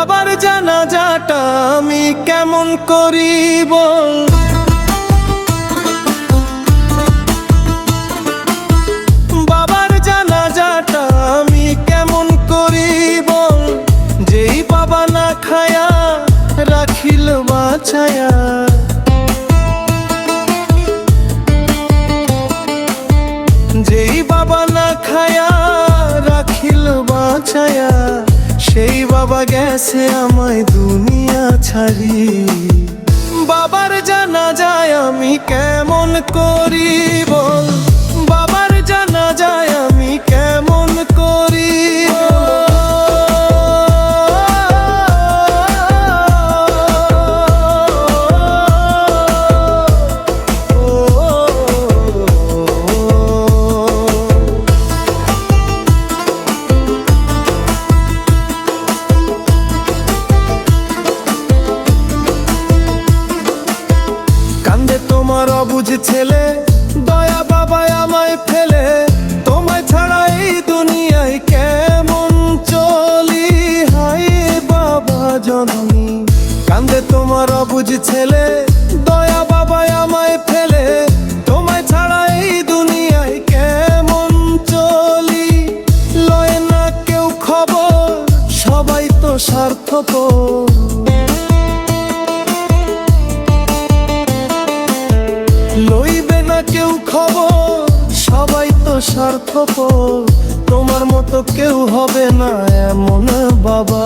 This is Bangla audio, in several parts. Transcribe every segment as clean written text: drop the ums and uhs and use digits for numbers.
বাবার জানাজাটা আমি কেমন করিব, বাবার জানাজাটা আমি কেমন করিব, যেই বাবা না খায়া রাখিল বাছায়া, যেই বাবা না খায়া রাখিল বাছায়া, সেই বাবা গেছে আমায় দুনিয়া ছাড়ি। বাবার জানাজায় আমি কেমন করিব, বাবার জানাজায় আমি কেমন করিব। কান্দে তোমার অবুঝ ছেলে, দয়া বাবা আমায় ফেলে, তোমায় ছাড়া এই দুনিয়ায় কেমন চলি, হায় বাবা জননী। কান্দে তোমার অবুঝ ছেলে, দয়া বাবা আমায় ফেলে, তোমায় ছাড়া এই দুনিয়ায় কেমন চলি, লয় না কেউ খবর সবাই তো স্বার্থপর, লইবে না কেউ খবর সবাই তো স্বার্থপর, তোমার মতো কেউ হবে না এমন বাবা।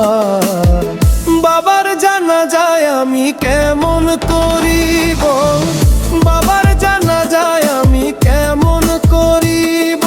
বাবার জানাজায় আমি কেমন করিব, বাবার জানাজায় আমি কেমন করিব।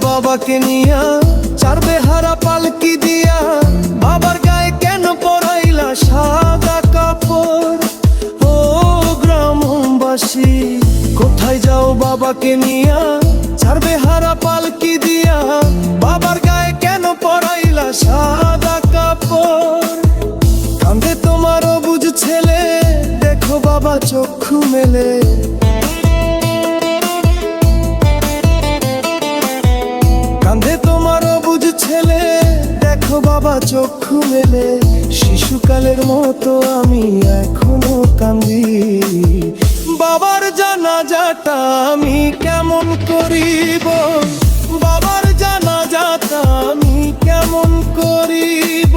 বাবাকে নিয়া চারবে হারা পালকি দিয়া, বাবার গায়ে কেন পরাইলা সাদা কাপড়, ও গ্রামবাসী কোথায় যাও বাবাকে নিয়া চারবে হারা পালকি দিয়া, বাবার গায়ে কেন পরাইলা সাদা কাপড়। কান্দে তোমার অবুঝ ছেলে, দেখো বাবা চক্ষু মেলে, কান্দে তোমার অবুঝ ছেলে, দেখো বাবা চক্ষু মেলে, শিশুকালের মতো আমি এখনো কান্দি। বাবার জানাজাটা আমি কেমন করিব, বাবার জানাজাটা আমি কেমন করিব।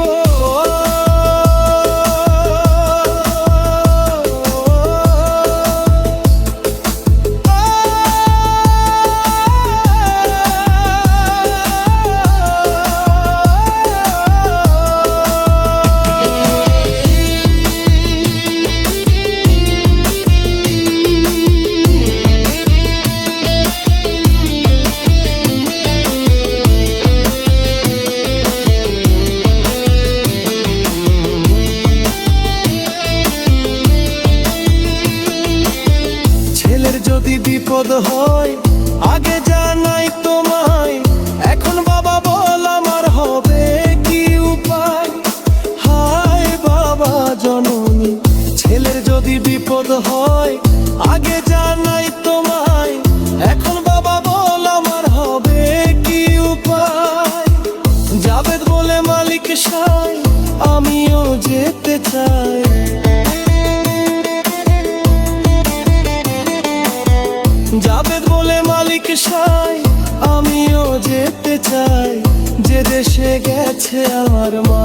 যদি বিপদ হয় আগে জানাই তোমায়, এখন বাবা বল আমার হবে কি উপায়, হায় বাবা জননী। ছেলের যদি বিপদ হয় আগে জানাই তোমায়, এখন বাবা বল আমার হবে কি উপায়। জাবেদ বলে মালিক সাই আমিও যেতে চাই, জাবেদ বলে মালিক সাই আমিও যেতে চাই, যে দেশে গেছে আমার মা।